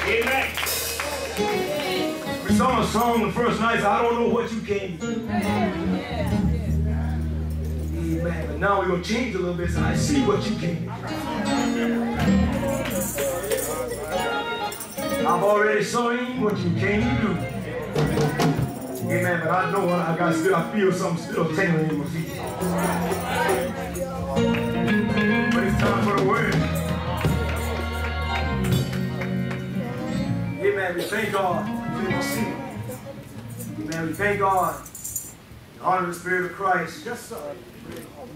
Amen. We sung a song the first night, so I don't know what you came to do. Amen. But now we're going to change a little bit, so I see what you came to do. I've already seen what you came to do. Amen. But I know I feel something still tingling in my feet. But it's time for the word. Amen. We thank God. Amen. We thank God. Honor the Spirit of Christ. Yes, sir.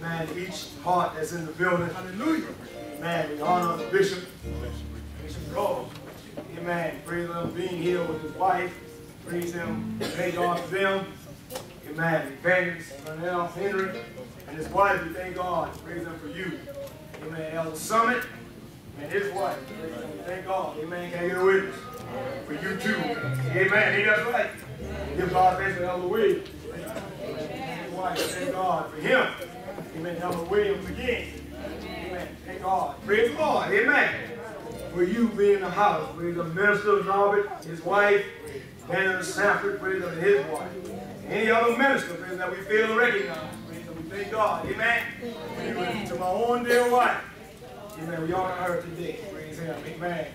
Amen. Each heart that's in the building. Hallelujah. Amen. We honor the Bishop. Bishop Rose. Amen. Praise him being here with his wife. Praise him. Thank God for them. Amen. Evangelist Nathaniel Henry and his wife. We thank God. Praise him for you. Amen. Elder Summit and his wife. Praise him. We thank God. Amen. Can I get a witness? For you too. Amen. Ain't that right? Give God thanks for Elder Williams. His wife. Thank God for him. Amen. Elder Williams again. Amen. Thank God. Praise the Lord. Amen. For you being in the house. Praise the minister Norbert, his wife, Daniel Sanford, praise him, and his wife. Any other minister, praise that we fail to recognize. Praise him. We thank God. Amen. Amen. To my own dear wife. Amen. We honor her today. Praise him. Amen.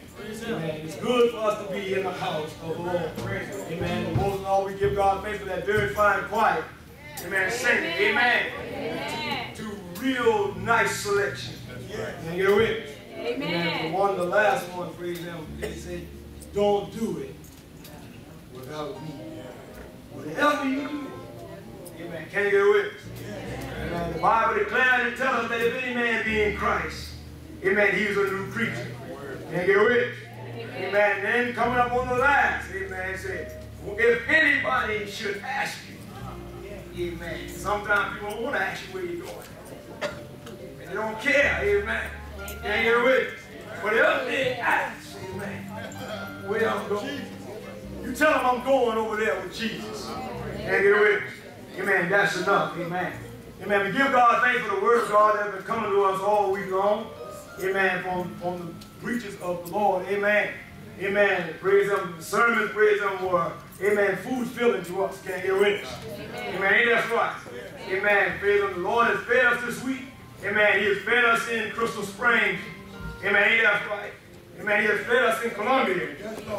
Amen. It's good for us to be in the house of the Lord. Praise him. Amen. And most of all, we give God thanks for that very fine choir. Amen. Singing. Amen. To real nice selection. Can you get a witness? Amen. The last one, praise him, they said, don't do it without me. Whatever you do. Amen. Can you get a witness? Amen. The Bible declares and tells us that if any man be in Christ, amen, he is a new creature. Can you get a witness? Amen. And then coming up on the last, amen, it said, if anybody should ask you, amen. Sometimes people don't want to ask you where you're going. And they don't care, amen. Can you get a witness? But if they ask, amen, where I'm going, you tell them I'm going over there with Jesus. Can you get a witness? Amen. That's enough. Amen. Amen. We give God thanks for the word of God that has been coming to us all week long. Amen. From the preachers of the Lord. Amen. Amen. Praise Him. The sermons, praise Him, were, amen, food filling to us. Can you get a witness? Amen. Ain't that right? Amen. Praise Him. The Lord has fed us this week. Amen. He has fed us in Crystal Springs. Amen. Ain't that right? Amen. He has fed us in Columbia.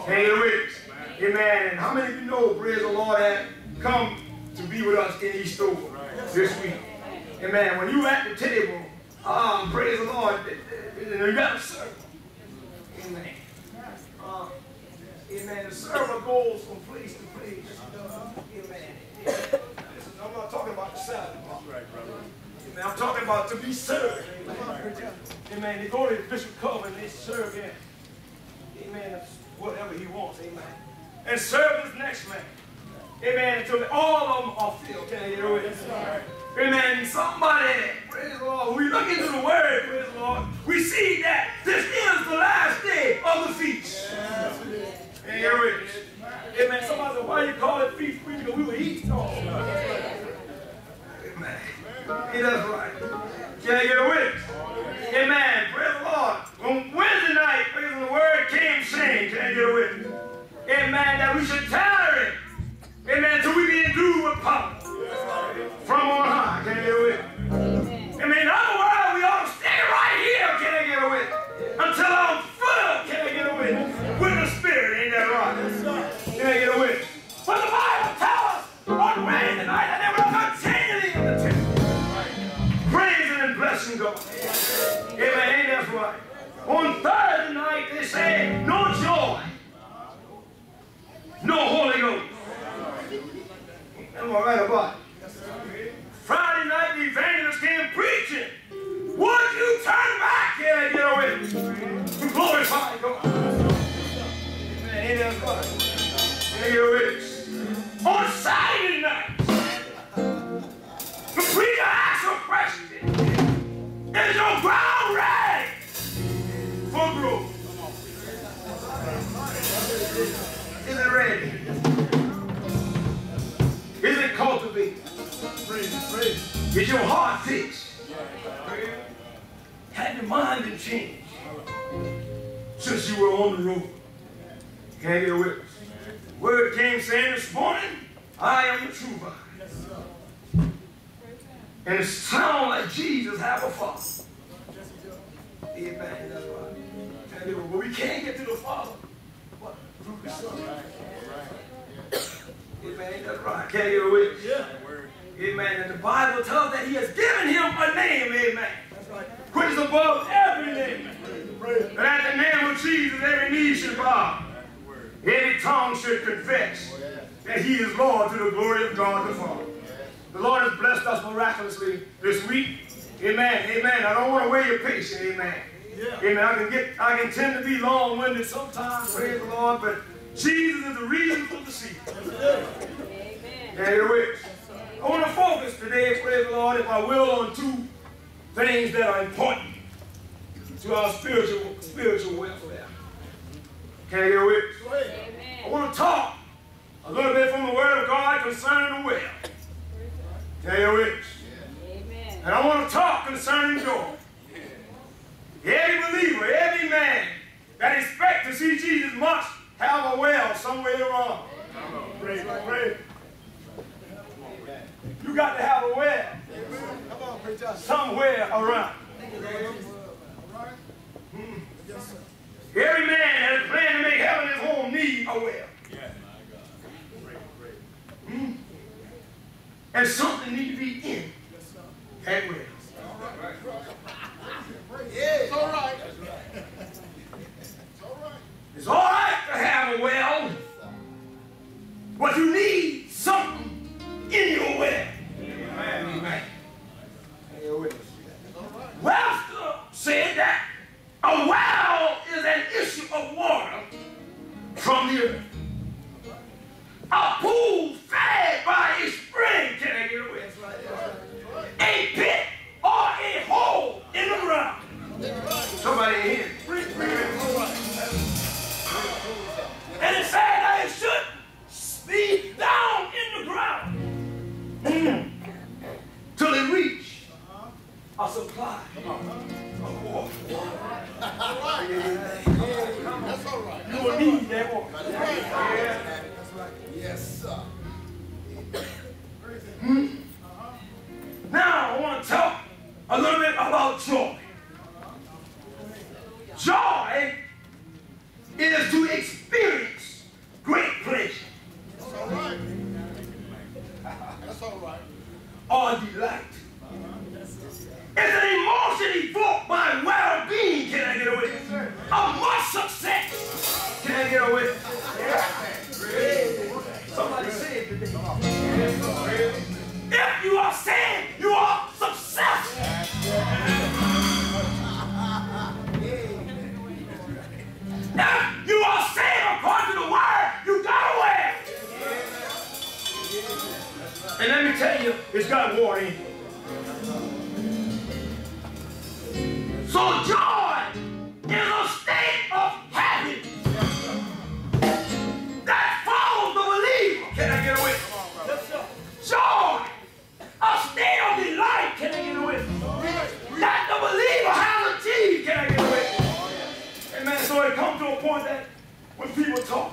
Can you get a witness? Amen. And how many of you know, praise the Lord, had come to be with us in East Over this week? Amen. When you at the table, praise the Lord, you got to serve. Amen. Amen. The server goes from place to place. Amen. Listen, I'm not talking about the salad. Amen. I'm talking about to be served. Amen. They go to the Bishop Cove and they serve him. Amen. Whatever he wants. Amen. And serve this next man. Amen. Until all of them are filled. Can I get away? Amen. Somebody, praise the Lord. When we look into the word, praise the Lord, we see that this is the last day of the feast. Can I get away? Amen. Somebody said, why you call it feast? Because we will eat. Oh. Amen. He does right. Can I get away? Amen. Praise the Lord. On Wednesday night, praise the word came saying, can I get away? Amen. That we should tarry. Amen. Till we be endued with power from on high. Can I get away? Amen. In other words, we ought to stay right here. Can I get away? Until I'm full. Can I get away? With the Spirit. Ain't that right? Can I get away? But the Bible tells us on Wednesday night that they were continually in the temple, praising and blessing God. Amen. Ain't that right? On Thursday night, they say, no joy, no Holy Ghost. Am I right about it? Friday night, the evangelist came preaching. Would you turn back? Can I get away? To glorify God. Amen. Ain't that right? Can I get away? On Saturday night, the preacher asked a question. Is your ground ready for growth? Is it ready? Is it cultivated? Is your heart fixed? Had your mind been changed since you were on the road? Can I get a witness? The word came saying this morning, I am the true vine. And it sounds like Jesus have a father. Amen. That's right. But we can't get to the Father. What? Through the Son. Amen. That's right. Can't get a witness. Yeah. Amen. And the Bible tells that He has given him a name. Amen. That's right. Which is above every name. And at the name of Jesus, every knee should bow. Every tongue should confess that He is Lord to the glory of God the Father. The Lord has blessed us miraculously this week. Amen. Amen. I don't want to wear your patience. Amen. Yeah. Amen. I can tend to be long-winded sometimes, praise the Lord, but Jesus is the reason for the season. Amen. Anyway, I want to focus today, praise the Lord, if I will, on two things that are important to our spiritual welfare. Can I get a witness? Amen. I want to talk a little bit from the Word of God concerning the well. Can I get a witness? Amen. And I want to talk concerning joy. Every believer, every man that expects to see Jesus must have a well somewhere around. Pray. You got to have a well somewhere around. Every man that is planning to make heaven his home needs a well. And something needs to be in that well. It's all right. It's all right to have a well, but you need something in your well. Amen. Webster said that a well is an issue of water from the earth. A pool fed by a spring, can I get a witness? A pit or a hole in the ground. Somebody in here. And it said that it should be down in the ground till it reach a supply of water. That's all right. You will need that water. That's right. Yes, sir. Now I want to talk a little bit about joy. Joy is to experience great pleasure. That's all right. That's all right. Or delight. It's an emotion evoked by well-being. Can I get a witness? Of much success. Can I get a witness? Yeah. Somebody say it today. If you are saved, you are successful. If you are saved according to the word, you got away. And let me tell you, it's got water in it. So joy is a state of happiness that follows the believer. Can I get away? Joy, a state of delight. Can I get away? That the believer has achieved. Can I get away? Amen. So it comes to a point that when people talk,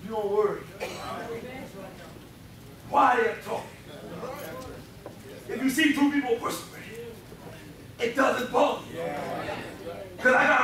you don't worry. Why they're talking? If you see two people whispering, it doesn't bother you. Because I got